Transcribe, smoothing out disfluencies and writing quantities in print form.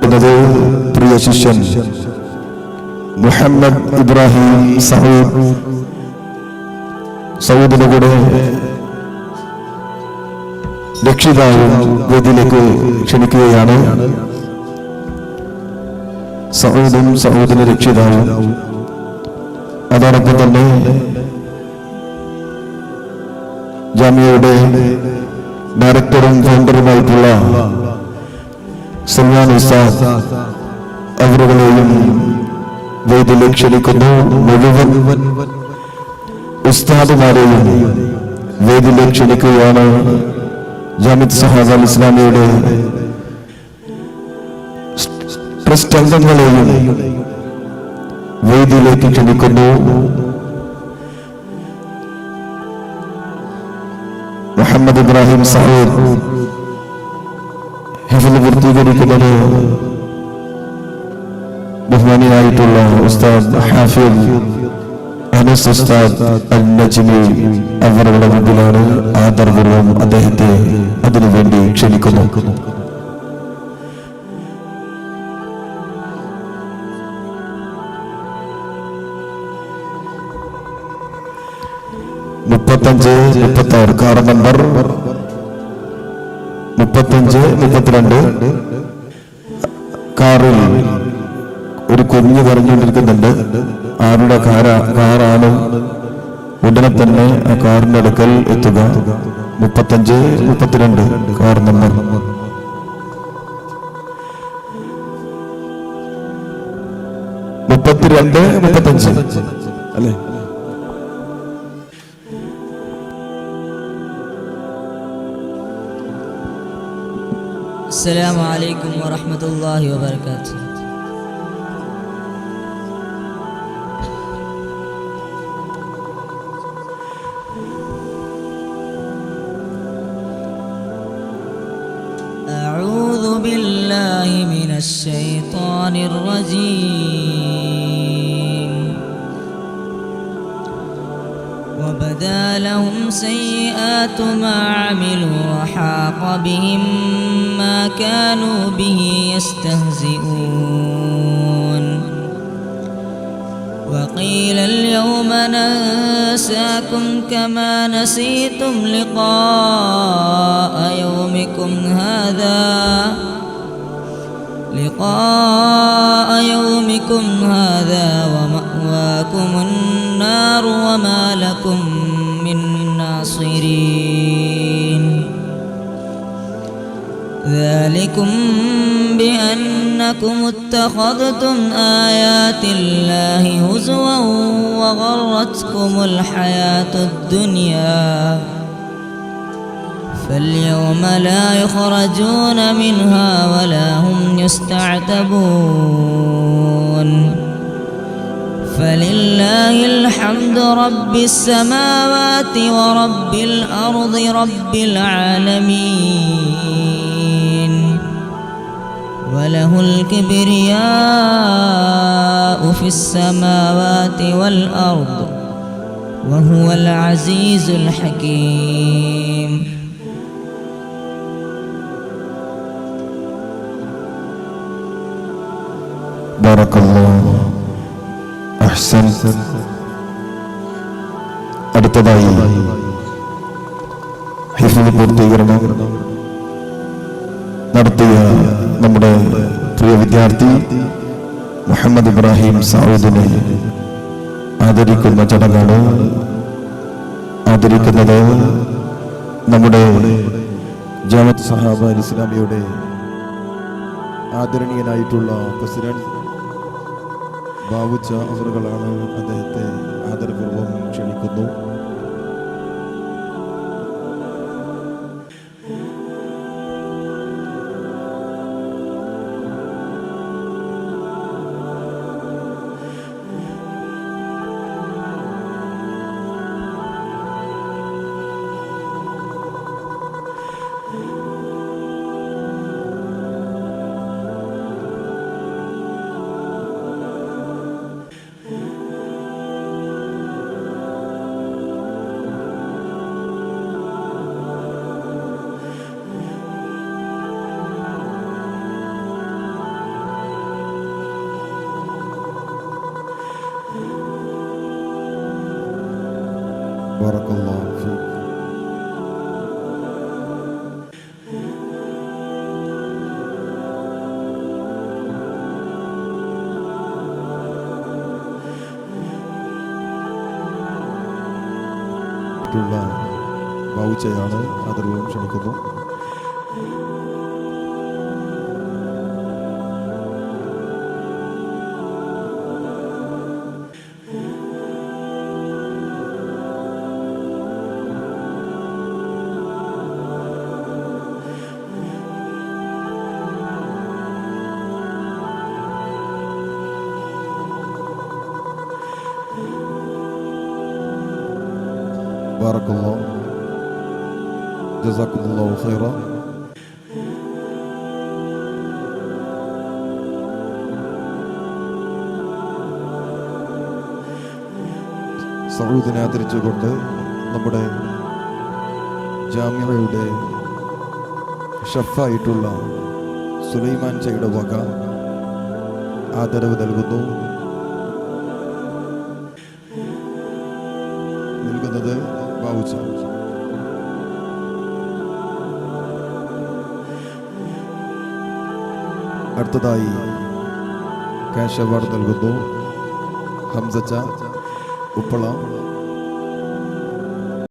കൊടുക്കുന്നത് പ്രിയ ശിഷ്യൻ മുഹമ്മദ് ഇബ്രാഹിം സൗദിന്റെ കൂടെ രക്ഷിതാവും വേദിയിലേക്ക് ക്ഷണിക്കുകയാണ്. സൗദിന്റെ രക്ഷിതാവും അതോടൊപ്പം തന്നെ ജാമിയയുടെ ഡയറക്ടറും ഫൗണ്ടറുമായിട്ടുള്ള സൽമാൻ ഉസ്താദ് അവരുടെയും വേദിയിലേക്ക് ക്ഷണിക്കുന്നു. മുഴുവൻ ഉസ്താദുമാരെയും വേദിയിലേക്ക് ക്ഷണിക്കുകയാണ്. ജാമിഅത്ത് സഹാബ അൽ ഇസ്ലാമിയുടെ ട്രസ്റ്റ് അംഗങ്ങളെയും വേദിയിലേക്ക് ക്ഷണിക്കുന്നു. മുഹമ്മദ് ഇബ്രാഹിം സാഹിബ് ഹിഫ്ള് പൂർത്തീകരിക്കുന്നത് ബഹുമാനിയായിട്ടുള്ള ഉസ്താദ് ഹാഫിദ് അനസ് ഉസ്താദ് അൽ നജ്മി അവരുടെ മുമ്പിലാണ്. ആദരപൂർവ്വം അദ്ദേഹത്തെ അതിനുവേണ്ടി ക്ഷണിക്കുന്നു. കാർ നമ്പർ 35-32 കാറിൽ ഒരു കുഞ്ഞ് പറഞ്ഞുകൊണ്ടിരിക്കുന്നുണ്ട്. ആരുടെ കാറാണ് ഉടനെ തന്നെ ആ കാറിന്റെ അടുക്കൽ എത്തുക. 35-32 കാർ നമ്പർ. അല്ലേ? السلام عليكم ورحمة الله وبركاته. أعوذ بالله من الشيطان الرجيم. وبدا لهم سيئات ما عملوا وحاق بهم ما كانوا به يستهزئون. وقيل اليوم ننساكم كما نسيتم لقاء يومكم هذا ومأواكم النار وما لكم من ناصرين. ذلكم بأنكم اتخذتم آيات الله هزوا وغرتكم الحياة الدنيا فاليوم لا يخرجون منها ولا هم يستعتبون. فلله الحمد رب السماوات ورب الأرض رب العالمين. وله الكبرياء في السماوات والأرض وهو العزيز الحكيم. بارك الله أحسنت. അടുത്തതായി ഹിഫ്ള് പൂർത്തീകരണം നടത്തിയ നമ്മുടെ പ്രിയ വിദ്യാർത്ഥി മുഹമ്മദ് ഇബ്രാഹിം സൗദിനെ ആദരിക്കുന്ന ചടങ്ങാണ്. ആദരിക്കുന്നത് നമ്മുടെ ജമാഅത്ത് സഹാബ അൽ ഇസ്ലാമിയുടെ ആദരണീയനായിട്ടുള്ള പ്രസിഡന്റ് ബാവുച്ച അവറുകളാണ്. അദ്ദേഹത്തെ ആദരപൂർവ്വം ക്ഷണിക്കുന്നു. ബറക്കല്ലാഹു ഫീക്. ബൗച്ചയാണ്, ആദരവും ക്ഷണിക്കുന്നു. ബാറക്കല്ലാഹു ജസാക്കുമുല്ലാഹു ഖൈറ. സൗദിനെ ആദരിച്ചുകൊണ്ട് നമ്മുടെ ജാമിഅയുടെ ഷഫായിട്ടുള്ള സുലൈമാൻ ചൈയുടെ വക ആദരവ് നൽകുന്നത് ബാവുച്ച. അടുത്തതായി ക്യാഷ് അവാർഡ് നൽകുന്നു ഹംസച്ച ഉപ്പള.